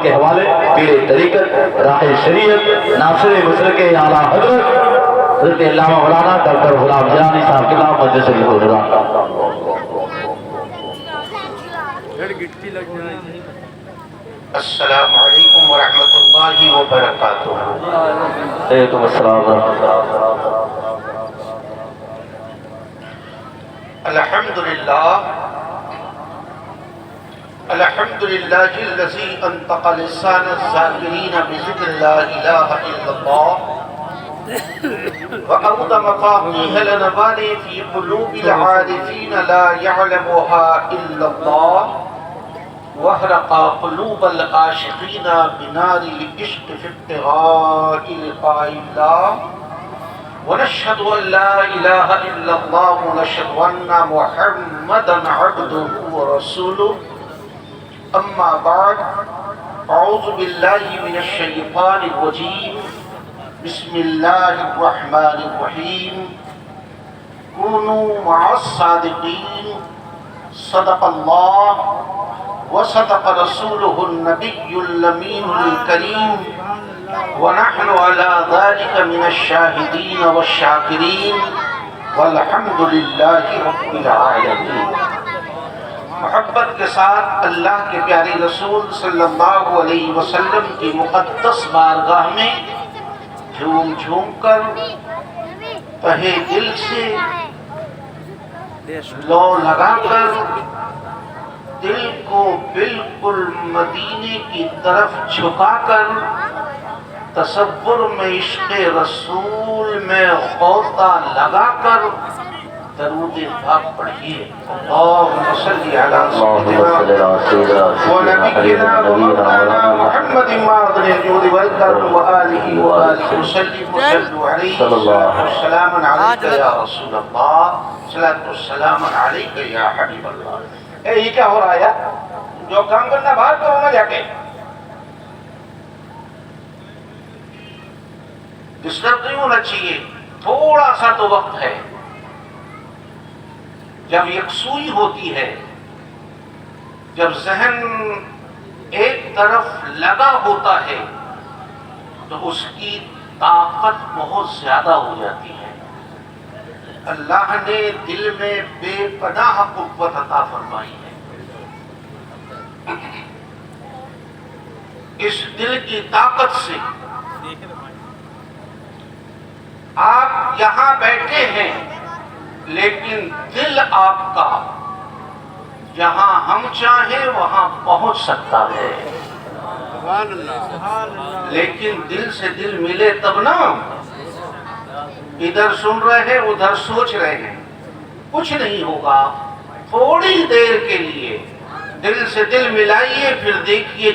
کے حوالے پیر طریقت راہ شریعت ناصر مسلک اعلیٰ حضرت حضرت علامہ مولانا ڈاکٹر غلام جیلانی صاحب کے نام مجلس شریف القرآن. السلام علیکم ورحمۃ اللہ وبرکاتہ. وعلیکم السلام ورحمۃ اللہ. الحمد للہ الذی انطق لسان الذاکرین بذکر لا الہ الا اللہ وأود مفاتيح الأنوار في قلوب العارفين لا يعلمها إلا الله واحرق قلوب العاشقين بنار العشق في ابتغاء لقاء الله ونشهد أن لا إله إلا الله ونشهد أن محمدا عبده ورسوله. أما بعد أعوذ بالله من الشيطان الرجيم. بسم الله الرحمن الرحيم. كونوا مع الصادقين. صدق الله وصدق رسوله النبي الأمين الكريم ونحن على ذلك من الشاهدين والشاكرين والحمد لله رب العالمين. محبت کے ساتھ اللہ کے پیارے رسول صلی اللہ علیہ وسلم کی مقدس بارگاہ میں جھوم جھوم کر تہے دل سے لو لگا کر دل کو بالکل مدینے کی طرف جھکا کر تصور میں عشق رسول میں غوطہ لگا کر درود پاک پڑھیے. اللہم صلی علی سیدنا و نبینا و مولانا محمد معدن الجود والکرم و آلہ و آلہ وسلم وسلم علیہ السلام علیکہ یا رسول اللہ صلاۃ السلام علیکہ یا حبیب اللہ. یہ کیا ہو رہا ہے یار؟ جو کام کرنا باہر کرو نہ جا کے. ڈسٹرب نہیں ہونا چاہیے. تھوڑا سا تو وقت ہے. جب یکسوئی ہوتی ہے، جب ذہن ایک طرف لگا ہوتا ہے تو اس کی طاقت بہت زیادہ ہو جاتی ہے. اللہ نے دل میں بے پناہ قوت عطا فرمائی ہے. اس دل کی طاقت سے آپ یہاں بیٹھے ہیں لیکن دل آپ کا جہاں ہم چاہیں وہاں پہنچ سکتا ہے. لیکن دل سے دل ملے تب نا. ادھر سن رہے ہیں ادھر سوچ رہے ہیں، کچھ نہیں ہوگا. تھوڑی دیر کے لیے دل سے دل ملائیے، پھر دیکھیے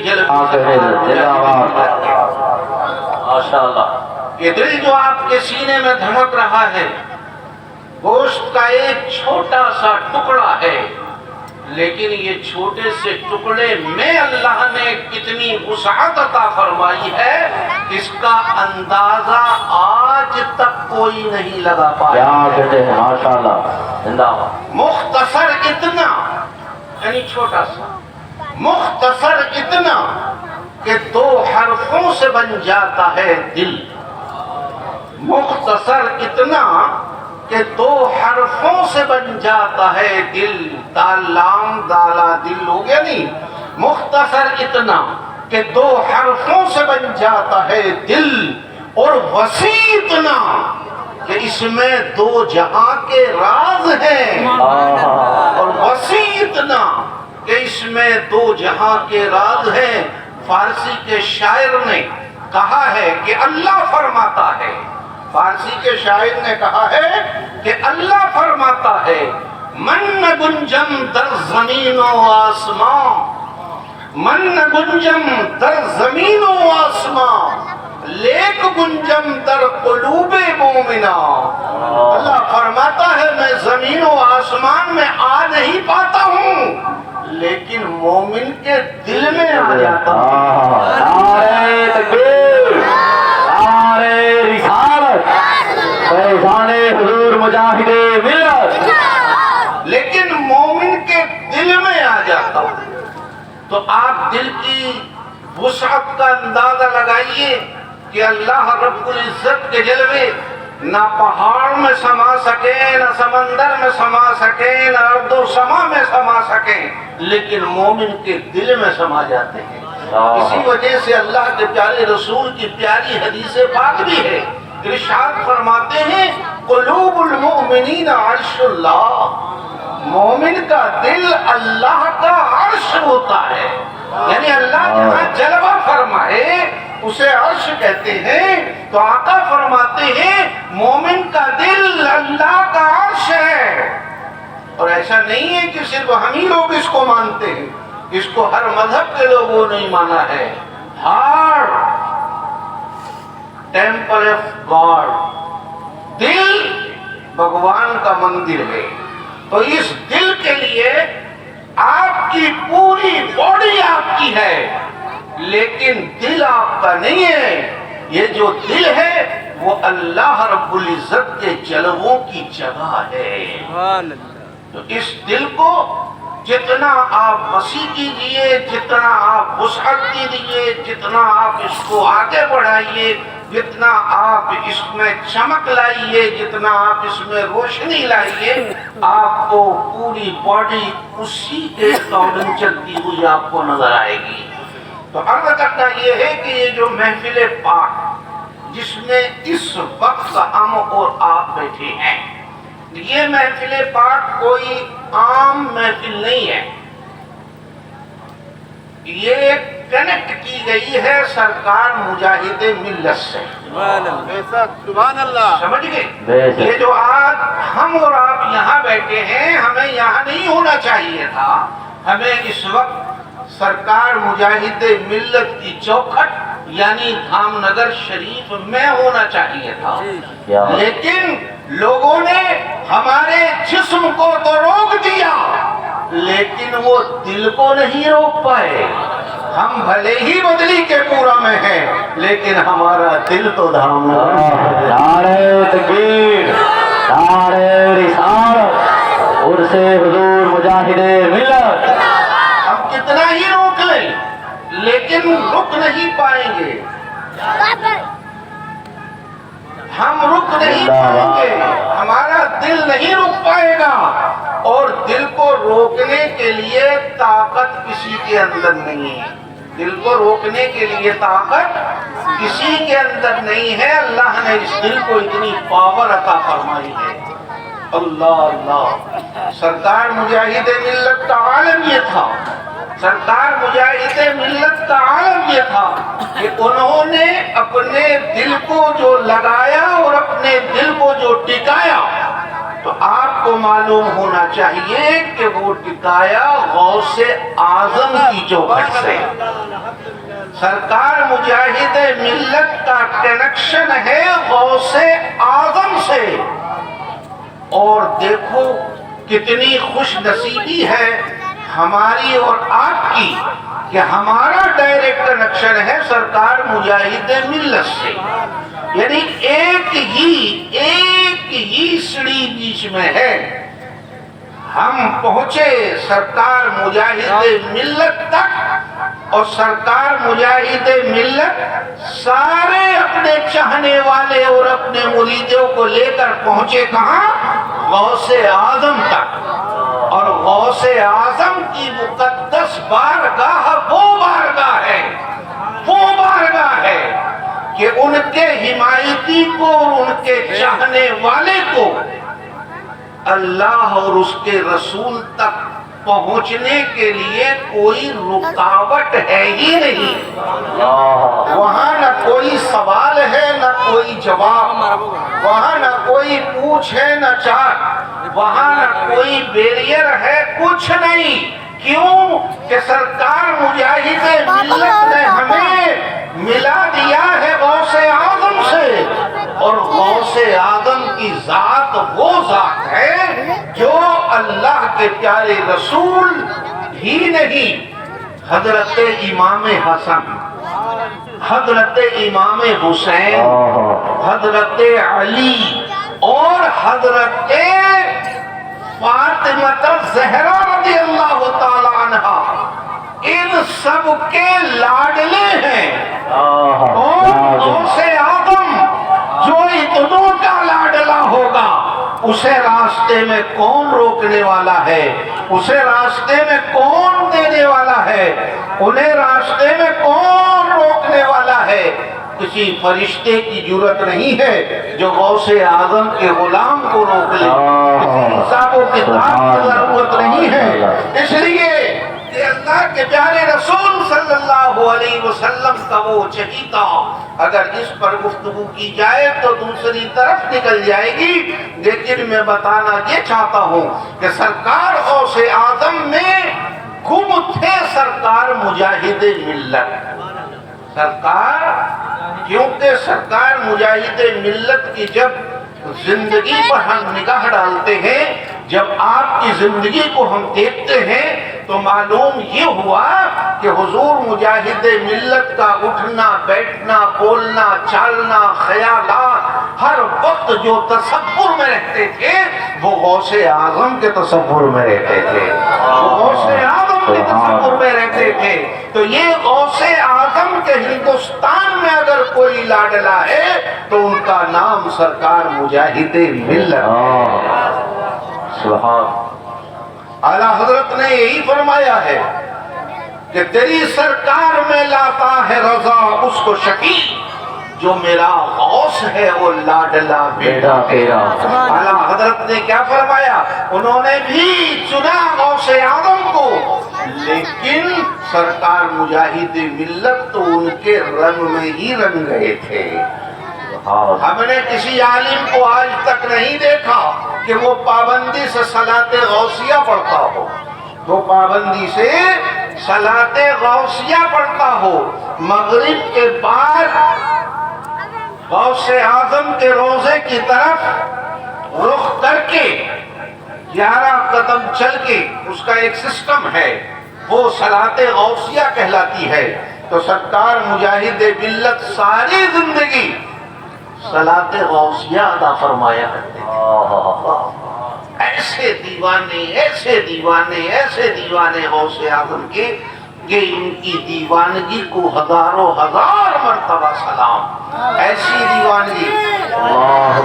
یہ دل جو آپ کے سینے میں دھڑک رہا ہے گوشت کا ایک چھوٹا سا ٹکڑا ہے، لیکن یہ چھوٹے سے ٹکڑے میں اللہ نے کتنی وسعت عطا فرمائی ہے، اس کا اندازہ آج تک کوئی نہیں لگا پایا. کیا کہتے ہیں ماشاءاللہ. زندہ باد. مختصر اتنا، یعنی چھوٹا سا، مختصر اتنا کہ 2 حرفوں سے بن جاتا ہے دل. مختصر اتنا کہ 2 حرفوں سے بن جاتا ہے دل. دالام دالا دل ہو گیا نہیں. مختصر اتنا کہ 2 حرفوں سے بن جاتا ہے دل، اور وسیع اتنا کہ اس میں 2 جہاں کے راز ہیں. اور وسیع اتنا کہ اس میں 2 جہاں کے راز ہیں. فارسی کے شاعر نے کہا ہے کہ اللہ فرماتا ہے، فارسی کے شاعر نے کہا ہے کہ اللہ فرماتا ہے من گنجم در زمین و آسمان، من گنجم در زمین و آسمان، لیک گنجم در قلوب مومنا. اللہ فرماتا ہے میں زمین و آسمان میں آ نہیں پاتا ہوں لیکن مومن کے دل میں آ جاتا ہوں. نعرہ تکبیر، نعرہ رسالت، فیضان حضور مجاہد ملت. لیکن مومن کے دل میں آ جاتا ہوں. تو آپ دل کی وسعت کا اندازہ لگائیے کہ اللہ رب العزت کے جلوے نہ پہاڑ میں سما سکے، نہ سمندر میں سما سکے، نہ ارض و سما میں سما سکے، لیکن مومن کے دل میں سما جاتے ہیں۔ اسی وجہ سے اللہ کے پیارے رسول کی پیاری حدیث پاک بھی ہے، ارشاد فرماتے ہیں قلوب المؤمنین عرش اللہ، مومن کا دل اللہ کا عرش ہوتا ہے، یعنی اللہ جہاں جلوہ فرمائے اسے عرش کہتے ہیں۔ تو آقا فرماتے ہیں مومن کا دل اللہ کا عرش ہے۔ اور ایسا نہیں ہے کہ صرف ہم ہی لوگ اس کو مانتے ہیں، اس کو ہر مذہب کے لوگوں نے مانا ہے۔ ہارٹ ٹیمپل آف گاڈ، دل بھگوان کا مندر ہے۔ تو اس دل کے لیے آپ کی پوری باڈی آپ کی ہے، لیکن دل آپ کا نہیں ہے۔ یہ جو دل ہے وہ اللہ رب العزت کے جلووں کی جگہ ہے۔ تو اس دل کو جتنا آپ وسیع کیجئے، جتنا آپ وسعت دیجئے، جتنا آپ اس کو آگے بڑھائیے، جتنا آپ اس میں چمک لائیے، جتنا آپ اس میں روشنی لائیے، آپ کو پوری باڈی اسی کے اکارڈنگ چلتی ہوئی آپ کو نظر آئے گی۔ تو عرض کرنا یہ ہے کہ یہ جو محفل پاک جس میں اس وقت ہم اور آپ بیٹھے ہیں، یہ محفل پاک کوئی عام محفل نہیں ہے، یہ کنیکٹ کی گئی ہے سرکار مجاہد ملت سے۔ سبحان اللہ، سمجھ گئے؟ یہ جو آج ہم اور آپ یہاں بیٹھے ہیں، ہمیں یہاں نہیں ہونا چاہیے تھا، ہمیں اس وقت سرکار مجاہد ملت کی چوکھٹ یعنی دھام نگر شریف میں ہونا چاہیے تھا، لیکن لوگوں نے ہمارے جسم کو تو روک دیا لیکن وہ دل کو نہیں روک پائے۔ ہم بھلے ہی بدلی کے پورا میں ہیں لیکن ہمارا دل تو دھام نگر میں ہے۔ نعرہ تکبیر، نعرہ رسالت، عرص حضور مجاہد ملت۔ ہم کتنا ہی روک لیں لیکن رک نہیں پائیں گے، ہم رک نہیں پائیں گے، ہمارا دل نہیں رک پائے گا، اور دل کو روکنے کے لیے طاقت کسی کے اندر نہیں ہے، دل کو روکنے کے لیے طاقت کسی کے اندر نہیں ہے۔ اللہ نے اس دل کو اتنی پاور عطا فرمائی ہے۔ اللہ اللہ، سرکار مجاہد ملت کا عالم یہ تھا، سرکار مجاہد ملت کا عالم یہ تھا کہ انہوں نے اپنے دل کو جو لگایا اور اپنے دل کو جو ٹکایا، تو آپ کو معلوم ہونا چاہیے کہ وہ ٹکایا غوث اعظم کی چوکھٹ سے۔ سرکار مجاہد ملت کا کنیکشن ہے غوث اعظم سے، اور دیکھو کتنی خوش نصیبی ہے ہماری اور آپ کی کہ ہمارا ڈائریکٹ کنیکشن ہے سرکار مجاہد ملت سے، یعنی ایک ہی سیڑھی بیچ میں ہے۔ ہم پہنچے سرکار مجاہد ملت تک، اور سرکار مجاہد ملت سارے اپنے چاہنے والے اور اپنے مریدوں کو لے کر پہنچے کہاں؟ غوث اعظم تک۔ اور غوث اعظم کی مقدس بارگاہ وہ بارگاہ ہے کہ ان کے حمایتی کو اور ان کے چاہنے والے کو اللہ اور اس کے رسول تک پہنچنے کے لیے کوئی رکاوٹ ہے ہی نہیں۔ وہاں نہ کوئی سوال ہے نہ کوئی جواب، وہاں نہ کوئی پوچھ ہے نہ چاٹ، وہاں نہ کوئی بیریئر ہے، کچھ نہیں۔ کیوں کہ سرکار مجاہد ملت نے ہمیں ملا دیا ہے غوث اعظم سے، اور غوث اعظم کی ذات وہ ذات ہے جو اللہ کے پیارے رسول ہی نہیں، حضرت امام حسن، حضرت امام حسین، حضرت علی اور حضرت فاطمہ الزہرا رضی اللہ تعالی عنہا، ان سب کے لاڈلے ہیں۔ کون؟ غوث اعظم، جو اتنوں کا لاڈلا ہوگا اسے راستے میں کون روکنے والا ہے؟ اسے راستے میں کون دینے والا ہے؟ انہیں راستے میں کون روکنے والا ہے؟ کسی فرشتے کی جرت نہیں ہے جو غوث اعظم کے غلام کو روک لے۔ کسی حساب و کتاب کی ضرورت نہیں ہے، اس لیے کہ اللہ کے پیارے رسول صلی اللہ علیہ وسلم کا وہ چہیتا اگر اس پر گفتگو کی جائے تو دوسری طرف نکل جائے گی، لیکن میں بتانا یہ چاہتا ہوں کہ سرکار غوث اعظم میں گم تھے سرکار مجاہد ملت۔ سرکار کیونکہ سرکار مجاہد ملت کی جب زندگی پر ہم نگاہ ڈالتے ہیں، جب آپ کی زندگی کو ہم دیکھتے ہیں تو معلوم یہ ہوا کہ حضور مجاہد ملت کا اٹھنا بیٹھنا بولنا چالنا خیالات ہر وقت جو تصور میں رہتے تھے وہ غوث اعظم کے تصور میں رہتے تھے، وہ غوث اعظم کے تصور میں رہتے تھے۔ تو یہ غوث اعظم کے ہندوستان میں اگر کوئی لاڈلا ہے تو ان کا نام سرکار مجاہد ملت۔ سبحان اعلیٰ حضرت نے یہی فرمایا ہے کہ تیری سرکار میں لاتا ہے رضا اس کو شفیع، جو میرا غوث ہے وہ لاڈلا بیٹا تیرا۔ اعلیٰ حضرت نے کیا فرمایا؟ انہوں نے بھی چنا غوث اعظم کو، لیکن سرکار مجاہد ملت تو ان کے رنگ میں ہی رنگ گئے تھے۔ ہم نے کسی عالم کو آج تک نہیں دیکھا کہ وہ پابندی سے صلاۃ غوثیہ پڑھتا ہو، وہ پابندی سے صلاۃ غوثیہ پڑھتا ہو، مغرب کے بعد غوث اعظم کے روضے کی طرف رخ کر کے 11 قدم چل کے، اس کا ایک سسٹم ہے، وہ صلاۃ غوثیہ کہلاتی ہے۔ تو سرکار مجاہد ملت ساری زندگی صلاۃ غوثیہ ادا فرمایا کرتے تھے۔ ایسے دیوانے ایسے دیوانے ایسے دیوانے غوث اعظم کے کہ ان کی دیوانگی کو ہزاروں ہزار مرتبہ سلام۔ ایسی دیوانگی اللہ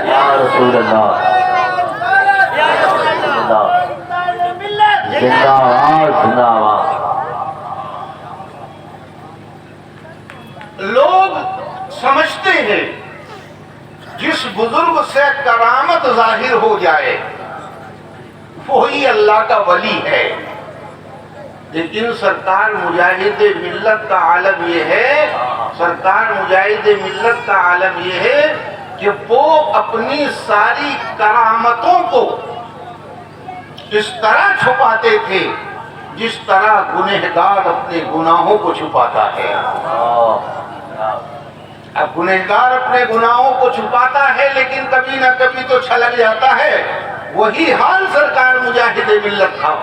یا رسول اللہ، زندہ آباد زندہ آباد۔ لوگ سمجھتے ہیں جس بزرگ سے کرامت ظاہر ہو جائے وہی اللہ کا ولی ہے، لیکن سرکار مجاہد ملت کا عالم یہ ہے، سرکار مجاہد ملت کا عالم یہ ہے کہ وہ اپنی ساری کرامتوں کو اس طرح چھپاتے تھے جس طرح گنہگار اپنے گناہوں کو چھپاتا ہے۔ اب گنہگار اپنے گناہوں کو چھپاتا ہے لیکن کبھی نہ کبھی تو چھلک جاتا ہے، وہی حال سرکار مجاہد ملت تھا۔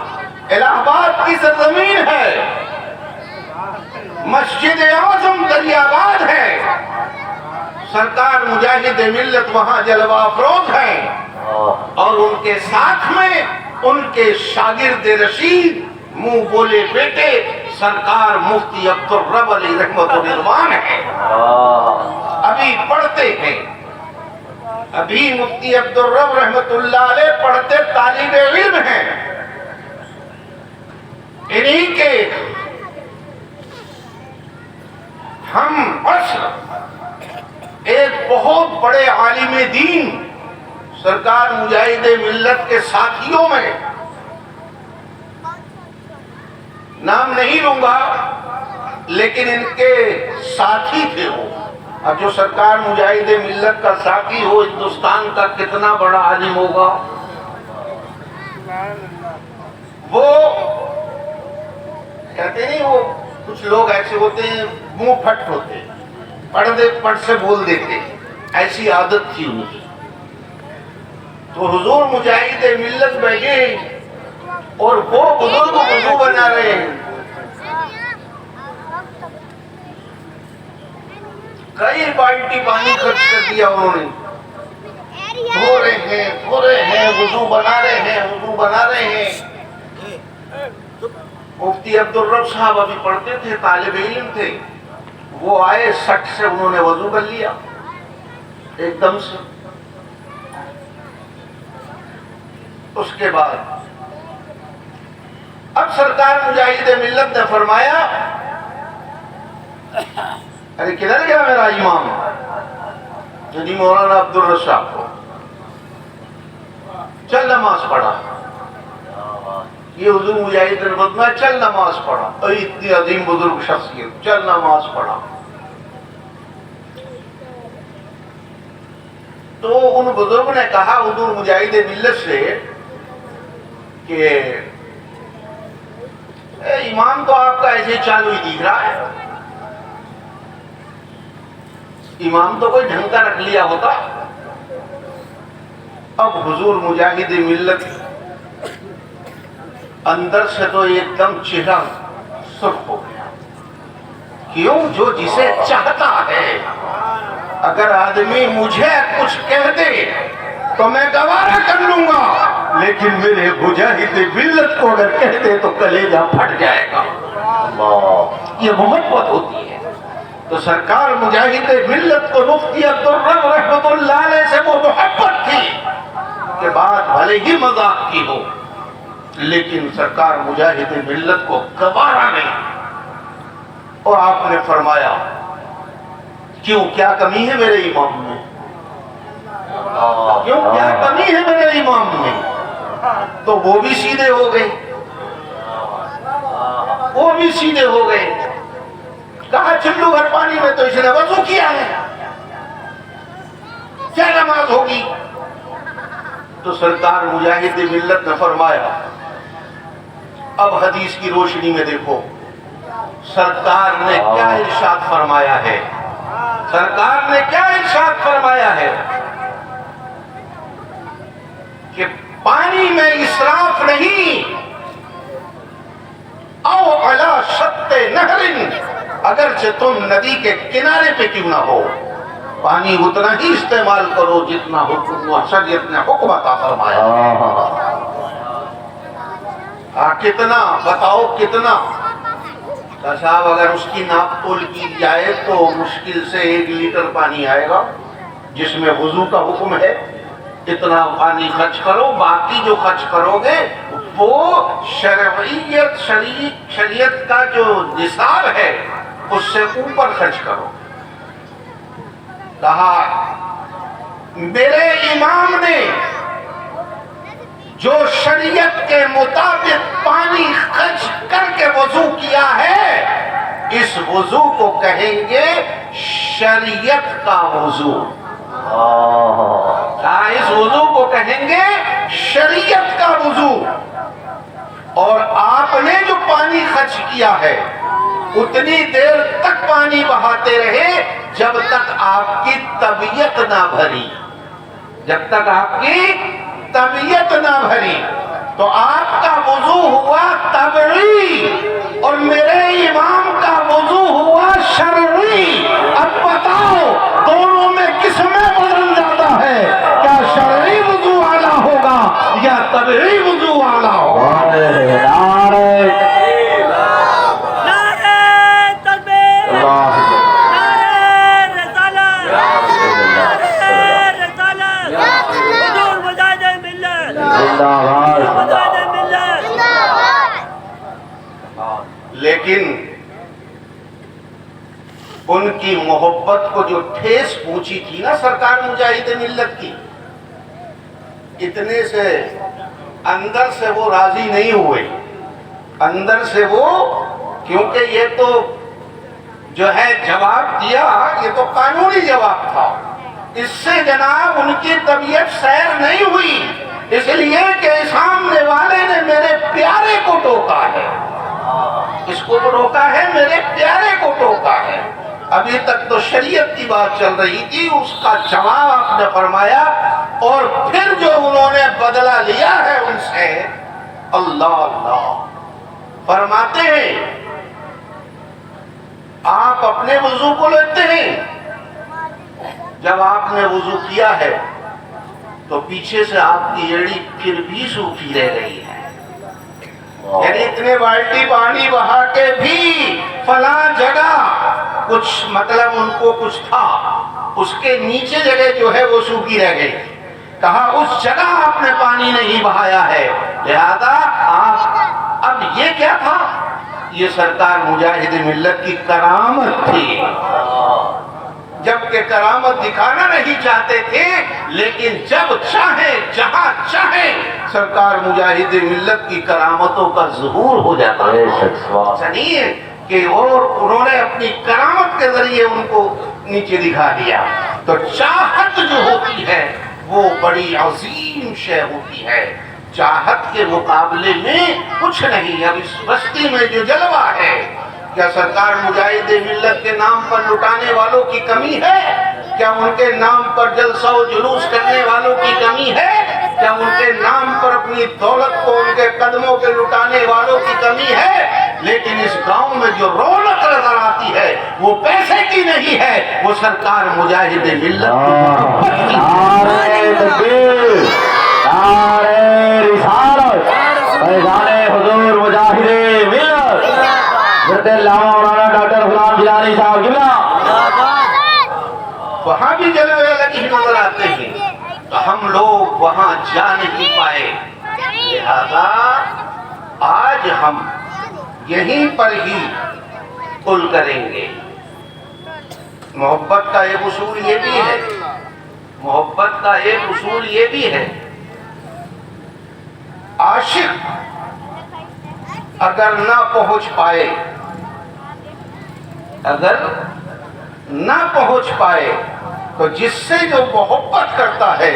الہ آباد کی سرزمین ہے، مسجد اعظم دریا آباد ہے، سرکار مجاہد ملت وہاں جلوہ افروز ہیں، اور ان کے ساتھ میں ان کے شاگرد رشید منہ بولے بیٹے سرکار مفتی عبدالرب علی رحمت الرحمان ہے، ابھی پڑھتے ہیں، ابھی مفتی عبدالرب رحمت اللہ علیہ پڑھتے طالب علم ہیں۔ انہی کے ہم عصر ایک بہت بڑے عالم دین سرکار مجاہد ملت کے ساتھیوں میں، نام نہیں لوں گا لیکن ان کے ساتھی تھے وہ۔ اب جو سرکار مجاہد ملت کا ساتھی ہو ہندوستان کا کتنا بڑا عالم ہوگا۔ وہ کہتے نہیں، وہ کچھ لوگ ایسے ہوتے ہیں منہ پھٹ ہوتے، پڑھ سے بول دیتے، ایسی عادت تھی ان کی۔ تو حضور مجاہد ملت بیٹھے اور وہ بزرگ وضو بنا رہے ہیں، کئی بالٹی پانی خرچ کر دیا انہوں نے، دھو رہے ہیں وضو بنا رہے ہیں مفتی عبدالرب صاحب ابھی پڑھتے تھے، طالب علم تھے، وہ آئے سٹ سے انہوں نے وضو کر لیا ایک دم سے. اس کے بعد اب سرکار مجاہد ملت نے فرمایا ارے کدھر گیا میرا امام یعنی مولانا عبدالرب صاحب کو، چل نماز پڑھا. یہ حضور مجاہد نے فرمایا چل نماز پڑھا. اتنی عظیم بزرگ شخصیت، چل نماز پڑھا. تو ان بزرگ نے کہا حضور مجاہد ملت سے کہ امام تو آپ کا ایسے چالو ہی دکھ رہا ہے، امام تو کوئی ڈھنگ کا رکھ لیا ہوتا. اب حضور مجاہد ملت اندر سے تو ایک دم چہرہ سرخ ہو گیا. کیوں؟ جو جسے چاہتا ہے اگر آدمی مجھے کچھ کہہ دے تو میں گوارا کر لوں گا، لیکن میرے مجاہد ملت کو اگر کہہ دے تو کلیجہ پھٹ جائے گا. یہ محبت ہوتی ہے. تو سرکار مجاہد ملت کو مفتی عبدالرب رحمۃ اللہ علیہ سے وہ محبت تھی کہ بات بھلے ہی مذاق کی ہو لیکن سرکار مجاہد ملت کو گوارا نہیں. اور آپ نے فرمایا کیوں، کیا کمی ہے میرے امام میں؟ کیوں کیا کمی ہے میرے امام میں؟ تو وہ بھی سیدھے ہو گئے، وہ بھی سیدھے ہو گئے. کہا چلو گھر پانی میں تو اس نے وضو کیا ہے، کیا نماز ہوگی؟ تو سرکار مجاہد ملت نے فرمایا اب حدیث کی روشنی میں دیکھو سرکار نے کیا ارشاد فرمایا ہے. سرکار نے کیا ارشاد فرمایا ہے کہ پانی میں اسراف نہیں. او علی شط نہر، اگرچہ تم ندی کے کنارے پہ کیوں نہ ہو پانی اتنا ہی استعمال کرو جتنا شریعت نے حکم عطا فرمایا. کتنا بتاؤ کتنا؟ صاحب اگر اس کی ناپ تول کی جائے تو مشکل سے 1 لیٹر پانی آئے گا جس میں وضو کا حکم ہے. اتنا پانی خرچ کرو، باقی جو خرچ کرو گے وہ شریعت کا جو نصاب ہے اس سے اوپر خرچ کرو. کہا میرے امام نے جو شریعت کے مطابق پانی خرچ کر کے وضو کیا ہے اس وضو کو کہیں گے شریعت کا وضو. اس وضو کو کہیں گے شریعت کا وضو. اور آپ نے جو پانی خرچ کیا ہے اتنی دیر تک پانی بہاتے رہے جب تک آپ کی طبیعت نہ بھری، جب تک آپ کی طبیعت نہ بھری. تو آپ کا وضو ہوا طبعی اور میرے امام کا وضو ہوا شرعی. اب بتاؤ دونوں میں کس میں بدل جاتا ہے؟ کیا شرعی وضو والا ہوگا یا طبعی وضو والا ہوگا؟ لیکن ان کی محبت کو جو ٹھیس پہنچی تھی نا سرکار مجاہد ملت کی، اتنے سے اندر سے وہ راضی نہیں ہوئے. اندر سے وہ، کیونکہ یہ تو جو ہے جواب دیا یہ تو قانونی جواب تھا، اس سے جناب ان کی طبیعت سیر نہیں ہوئی، اس لیے کہ سامنے والے نے میرے پیارے کو ٹوکا ہے. اس کو روکا ہے، میرے پیارے کو ٹوکا ہے. ابھی تک تو شریعت کی بات چل رہی تھی، اس کا جواب آپ نے فرمایا. اور پھر جو انہوں نے بدلہ لیا ہے ان سے، اللہ اللہ فرماتے ہیں آپ اپنے وضو کو لیتے ہیں، جب آپ نے وضو کیا ہے تو پیچھے سے آپ کی ایڑی پھر بھی سوکھی رہ گئی ہے. یعنی اتنے بالٹی پانی بہا کے بھی فلاں جگہ کچھ مطلب ان کو کچھ تھا، اس کے نیچے جگہ جو ہے وہ سوکھی رہ گئی. کہا اس جگہ آپ نے پانی نہیں بہایا ہے، لہذا آپ اب یہ کیا تھا؟ یہ سرکار مجاہد ملت کی کرامت تھی. جبکہ کرامت دکھانا نہیں چاہتے تھے، لیکن جب چاہیں جہاں چاہیں سرکار مجاہد ملت کی کرامتوں کا ظہور ہو جاتا ہے. ایسا نہیں ہے کہ اور انہوں نے اپنی کرامت کے ذریعے ان کو نیچے دکھا دیا. تو چاہت جو ہوتی ہے وہ بڑی عظیم شے ہوتی ہے. چاہت کے مقابلے میں کچھ نہیں. اب اس بستی میں جو جلوہ ہے، کیا سرکار مجاہد ملت کے نام پر لٹانے والوں کی کمی ہے؟ کیا ان کے نام پر جلسہ و جلوس کرنے والوں کی کمی ہے؟ کیا ان کے نام پر اپنی دولت کو ان کے قدموں پہ لٹانے والوں کی کمی ہے؟ لیکن اس گاؤں میں جو رونق نظر آتی ہے وہ پیسے کی نہیں ہے، وہ سرکار مجاہد ملت کی. نعرہ تکبیر، نعرہ رسالت، فیضان حضور مجاہد ملت حضرت علامہ مولانا ڈاکٹر غلام جیلانی صاحب قبلہ. وہاں بھی جلوے الگ ہی نظر آتے ہیں، تو ہم لوگ وہاں جا نہیں پائے. لہذا آج ہم یہیں پر ہی قل کریں گے. محبت کا ایک اصول یہ بھی ہے، محبت کا ایک اصول یہ بھی ہے، عاشق اگر نہ پہنچ پائے، اگر نہ پہنچ پائے تو جس سے جو محبت کرتا ہے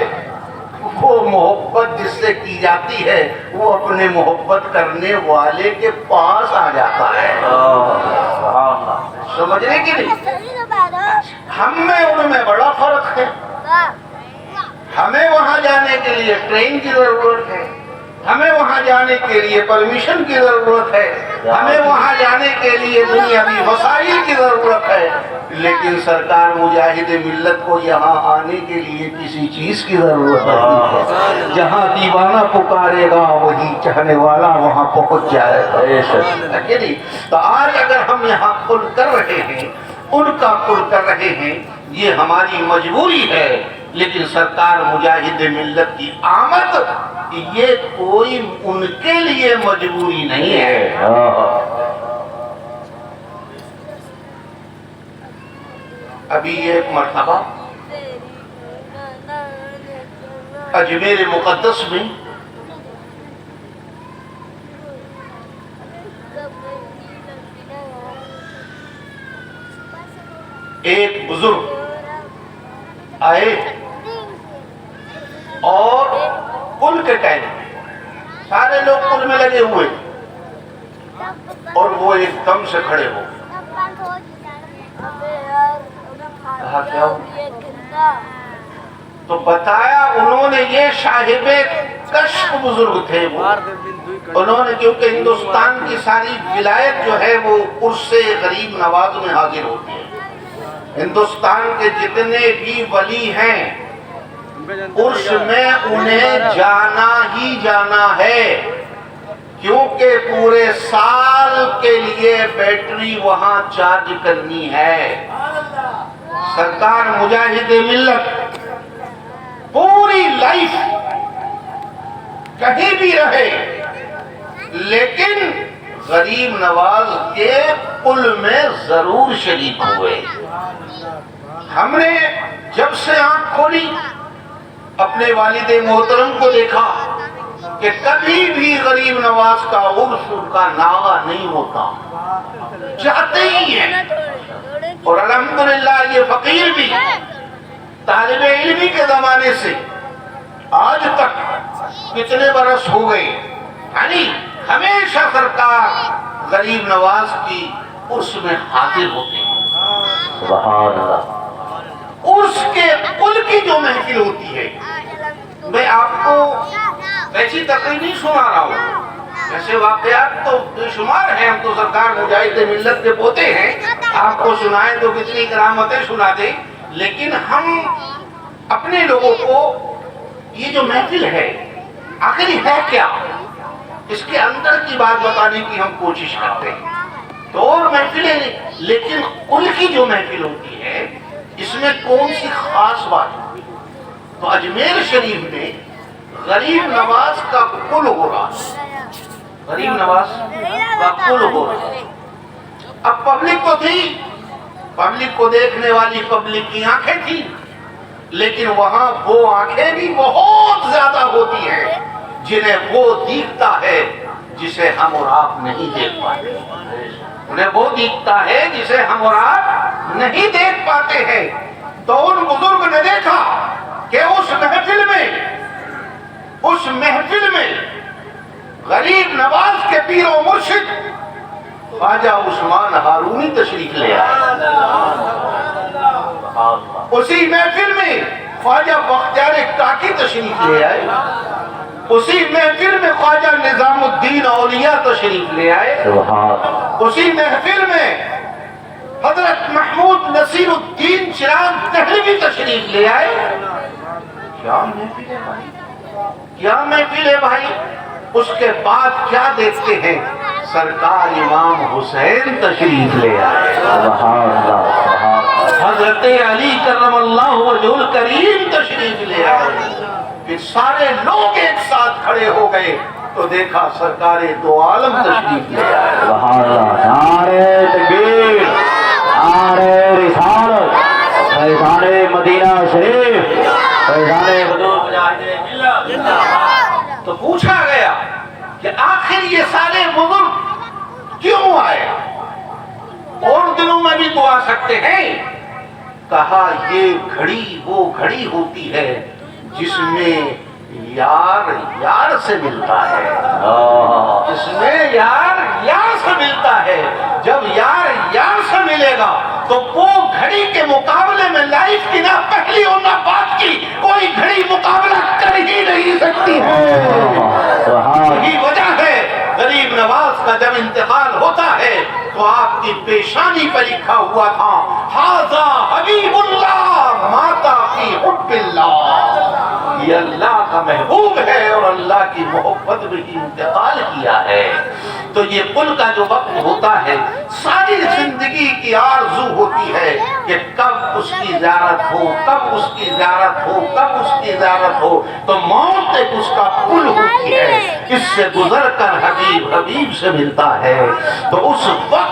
وہ محبت جس سے کی جاتی ہے وہ اپنے محبت کرنے والے کے پاس آ جاتا ہے. سمجھنے کی نہیں؟ ہم میں ان میں بڑا فرق ہے. ہمیں وہاں جانے کے لیے ٹرین کی ضرورت ہے، ہمیں وہاں جانے کے لیے پرمیشن کی ضرورت ہے، ہمیں وہاں جانے کے لیے دنیاوی وسائل کی ضرورت ہے. لیکن سرکار مجاہد ملت کو یہاں آنے کے لیے کسی چیز کی ضرورت نہیں ہے. جہاں دیوانہ پکارے گا وہی چاہنے والا وہاں پہنچ جائے گا. تو آج اگر ہم یہاں قل کر رہے ہیں، ان کا قل کر رہے ہیں، یہ ہماری مجبوری ہے. لیکن سرکار مجاہد ملت کی آمد یہ کوئی ان کے لیے مجبوری نہیں ہے. ابھی ایک مرتبہ اجمیر مقدس میں ایک بزرگ آئے اور قل کے ٹائم سارے لوگ قل میں لگے ہوئے اور وہ ایک دم سے کھڑے ہو. کہا کیا ہو؟ تو بتایا انہوں نے یہ صاحب کشف بزرگ تھے وہ. انہوں نے کیونکہ ہندوستان کی ساری ولایت جو ہے وہ عرس غریب نواز میں حاضر ہوتی ہے. ہندوستان کے جتنے بھی ولی ہیں عرس میں انہیں جانا ہی جانا ہے، کیونکہ پورے سال کے لیے بیٹری وہاں چارج کرنی ہے. سرکار مجاہد ملت پوری لائف کہیں بھی رہے لیکن غریب نواز کے قل میں ضرور شریک ہوئے. ہم نے جب سے آنکھ کھولی اپنے والد محترم کو دیکھا کہ کبھی بھی غریب نواز کا عرس کا ناغہ نہیں ہوتا، چاہتے ہی ہیں. اور الحمدللہ یہ فقیر بھی طالب علمی کے زمانے سے آج تک کتنے برس ہو گئے، یعنی ہمیشہ سرکار غریب نواز کی عرس میں حاضر ہوتے ہیں. سبحان اللہ. عرس کے قل کی جو محفل ہوتی ہے، میں آپ کو ویسی تقریر نہیں سنا رہا ہوں، ایسے واقعات تو بے شمار ہیں. ہم تو سرکار مجاہد ملت کے پوتے ہیں، آپ کو سنائیں تو کتنی کرامتیں سنا دیں. لیکن ہم اپنے لوگوں کو یہ جو محفل ہے آخر یہ ہے کیا؟ اس کے اندر کی بات بتانے کی ہم کوشش کرتے ہیں تو اور محفلیں نہیں، لیکن ان کی جو محفل ہوتی ہے اس میں کون سی خاص بات ہوتی ہے؟ تو اجمیر شریف میں غریب نواز کا کل ہو رہا ہے، غریب نواز کا کل ہو رہا ہے۔ اب پبلک تو تھی، پبلک کو دیکھنے والی پبلک کی آنکھیں تھی، لیکن وہاں وہ آنکھیں بھی بہت زیادہ ہوتی ہیں جنہیں وہ دیکھتا ہے جسے ہم اور آپ نہیں دیکھ پاتے، انہیں وہ دیکھتا ہے جسے ہم اور آپ نہیں دیکھ پاتے ہیں۔ تو ان بزرگ نے دیکھا کہ اس محفل میں غریب نواز کے پیر و مرشد خواجہ عثمان ہارونی تشریف لے آئے، اسی محفل میں خواجہ بختیار کاکی تشریف لے آئے، اسی محفل میں خواجہ نظام الدین اولیاء تشریف لے آئے، اسی محفل میں حضرت محمود نصیر الدین چراغ دہلوی تشریف لے آئے۔ کیا محفل ہے بھائی، کیا محفل ہے بھائی۔ اس کے بعد کیا دیکھتے ہیں؟ سرکار امام حسین تشریف لے آئے، حضرت علی کرم اللہ وجہ الکریم تشریف لے آئے، پھر سارے لوگ ایک ساتھ کھڑے ہو گئے تو دیکھا سرکار دو عالم تشریف لے آئے۔ نعرہ تکبیر، نعرہ رسالت، فیضان مدینہ شریف، فیضان حضور مجاہد ملت۔ تو پوچھا گیا کہ آخر یہ سارے بزرگ کیوں آئے؟ اور دنوں میں بھی تو آ سکتے ہیں۔ کہا یہ گھڑی وہ گھڑی ہوتی ہے جس میں یار یار سے ملتا ہے، جس میں یار یار سے ملتا ہے۔ جب یار یار سے ملے گا تو وہ گھڑی کے مقابلے میں لائف کی نہ پہلی اور نہ بعد کی کوئی گھڑی مقابلہ کر ہی نہیں سکتی ہے۔ یہی وجہ ہے غریب نواز کا جب انتقال ہوتا ہے تو آپ کی پیشانی پر لکھا ہوا تھا ھذا حبیب اللہ مات فی حب اللہ، یہ اللہ کا محبوب ہے اور اللہ کی محبت میں ہی انتقال کیا ہے۔ تو یہ قل کا جو وقت ہوتا ہے ساری زندگی کی آرزو ہوتی ہے کہ کب اس کی زیارت ہو، کب اس کی زیارت ہو، کب اس کی زیارت ہو۔ تو موت ایک اس کا پل ہوتی ہے، اس سے گزر کر حبیب حبیب سے ملتا ہے۔ تو اس وقت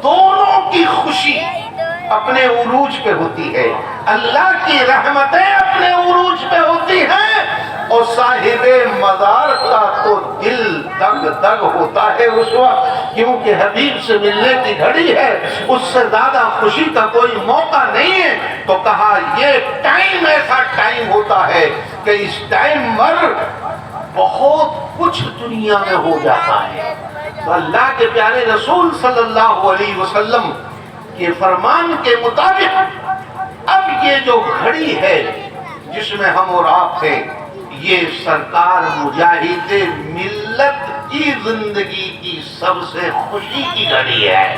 دونوں کی خوشی اپنے عروج پہ ہوتی ہے، اللہ کی رحمتیں اپنے عروج پہ ہوتی ہیں، اور صاحب مزار کا تو دل دگ دگ ہوتا ہے اس وقت، کیونکہ حبیب سے ملنے کی گھڑی ہے، اس سے زیادہ خوشی کا کوئی موقع نہیں ہے۔ تو کہا یہ ٹائم ایسا ٹائم ہوتا ہے کہ اس ٹائم پر بہت کچھ دنیا میں ہو جاتا ہے۔ تو اللہ کے پیارے رسول صلی اللہ علیہ وسلم کے فرمان کے مطابق اب یہ جو گھڑی ہے جس میں ہم اور آپ تھے، یہ سرکار مجاہد ملت کی زندگی کی سب سے خوشی کی گھڑی ہے۔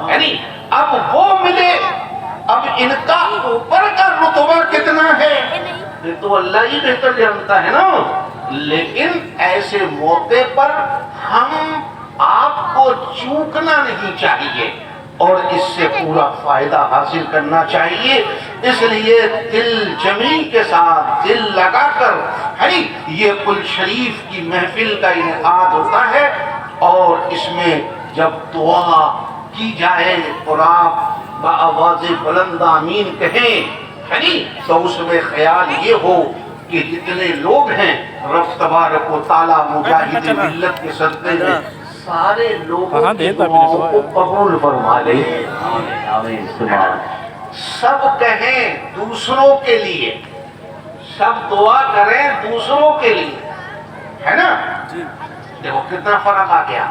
یعنی اب وہ ملے، اب ان کا اوپر کا رتبہ کتنا ہے یہ تو اللہ ہی بہتر جانتا ہے نا، لیکن ایسے موقع پر ہم آپ کو چوکنا نہیں چاہیے اور اس سے پورا فائدہ حاصل کرنا چاہیے۔ اس لیے دل جمی کے ساتھ دل لگا کر یہ قل شریف کی محفل کا انعقاد ہوتا ہے، اور اس میں جب دعا کی جائے اور آپ بآواز بلند آمین کہیں تو اس میں خیال یہ ہو کہ جتنے لوگ ہیں رب تبارک و تعالی مجاہد ملت کے صدقے میں سارے لوگوں کی دعاؤں کو قبول فرما لے۔ سب کہیں دوسروں کے لیے، سب دعا کریں دوسروں کے لیے، ہے نا؟ دیکھو کتنا فرق آ گیا۔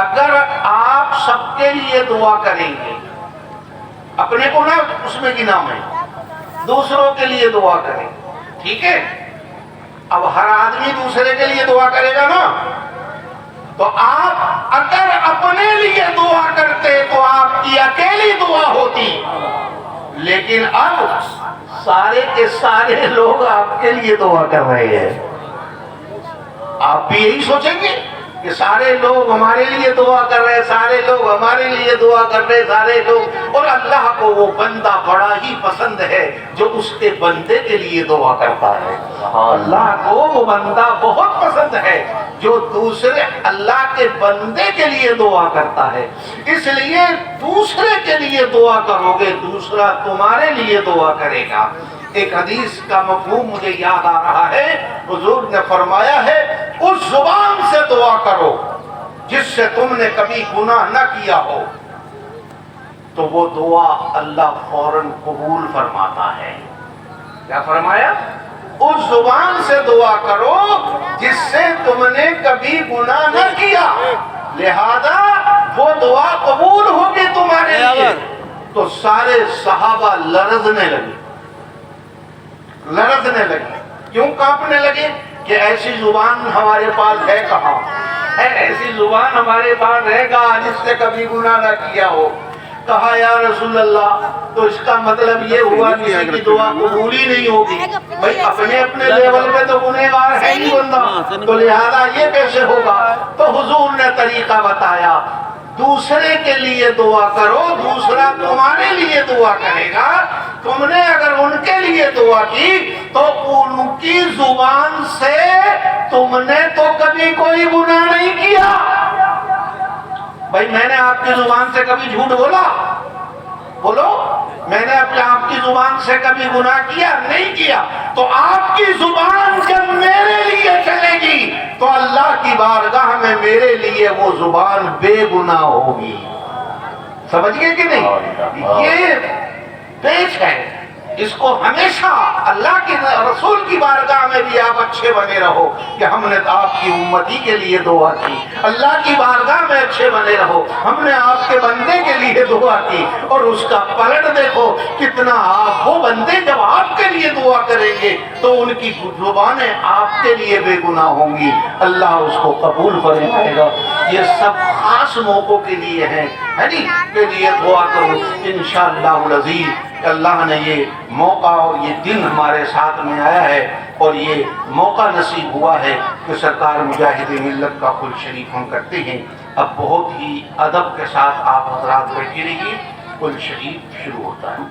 اگر آپ سب کے لیے دعا کریں گے، اپنے کو نہ اس میں گنا میں، دوسروں کے لیے دعا کریں، ٹھیک ہے؟ اب ہر آدمی دوسرے کے لیے دعا کرے گا نا، تو آپ اگر اپنے لیے دعا کرتے تو آپ کی اکیلی دعا ہوتی، لیکن اب سارے کے سارے لوگ آپ کے لیے دعا کر رہے ہیں. آپ بھی یہی سوچیں گے کہ سارے لوگ ہمارے لیے دعا کر رہے ہیں, سارے لوگ ہمارے لیے دعا کر رہے ہیں, سارے لوگ. اور اللہ کو وہ بندہ بڑا ہی پسند ہے جو اس کے بندے کے لیے دعا کرتا ہے. اللہ کو وہ بندہ بہت پسند ہے جو دوسرے اللہ کے بندے کے لیے دعا کرتا ہے. اس لیے دوسرے کے لیے دعا کرو گے, دوسرا تمہارے لیے دعا کرے گا. ایک حدیث کا مفہوم مجھے یاد آ رہا ہے. حضور نے فرمایا ہے اس زبان سے دعا کرو جس سے تم نے کبھی گناہ نہ کیا ہو, تو وہ دعا اللہ فوراً قبول فرماتا ہے. کیا فرمایا؟ اس زبان سے دعا کرو جس سے تم نے کبھی گناہ نہ کیا, لہذا وہ دعا قبول ہوگی تمہارے لیے. تو سارے صحابہ لرزنے لگے. کیوں کانپنے لگے؟ کہ ایسی زبان ہمارے پاس ہے کہاں, ایسی زبان ہمارے پاس ہے کہاں جس سے کبھی گناہ نہ کیا ہو. کہا یا رسول اللہ, تو اس کا مطلب یہ ہوا کسی کی دعا قبول ہی نہیں ہوگی. بھئی اپنے لیول پہ تو گنہگار ہے ہی بندہ, تو لہذا یہ کیسے ہوگا؟ تو حضور نے طریقہ بتایا, دوسرے کے لیے دعا کرو, دوسرا تمہارے لیے دعا کرے گا. تم نے اگر ان کے لیے دعا کی تو ان کی زبان سے تم نے تو کبھی کوئی گناہ نہیں کیا. بھائی میں نے آپ کی زبان سے کبھی جھوٹ بولا؟ بولو, میں نے آپ کی زبان سے کبھی گناہ کیا؟ نہیں کیا. تو آپ کی زبان جب میرے لیے چلے گی تو اللہ کی بارگاہ میں میرے لیے وہ زبان بے گناہ ہوگی. سمجھ گئے کہ نہیں؟ یہ پیچ ہے. اس کو ہمیشہ اللہ کے رسول کی بارگاہ میں بھی آپ اچھے بنے رہو کہ ہم نے آپ کی امتی کے لیے دعا کی. اللہ کی بارگاہ میں اچھے بنے رہو, ہم نے آپ کے بندے کے لیے دعا کی. اور اس کا پلٹ دیکھو کتنا آپ, وہ بندے جب آپ کے لیے دعا کریں گے تو ان کی زبانیں آپ کے لیے بے گناہ ہوں گی. اللہ اس کو قبول فرمائے گا. یہ سب خاص موقعوں کے لیے ہیں, ہے جی, کے لیے دعا کرو انشاءاللہ العزیز. اللہ نے یہ موقع اور یہ دن ہمارے ساتھ میں آیا ہے اور یہ موقع نصیب ہوا ہے کہ سرکار مجاہد ملت کا کل شریف ہم کرتے ہیں. اب بہت ہی ادب کے ساتھ آپ حضرات بیٹھے رہیے, کل شریف شروع ہوتا ہے.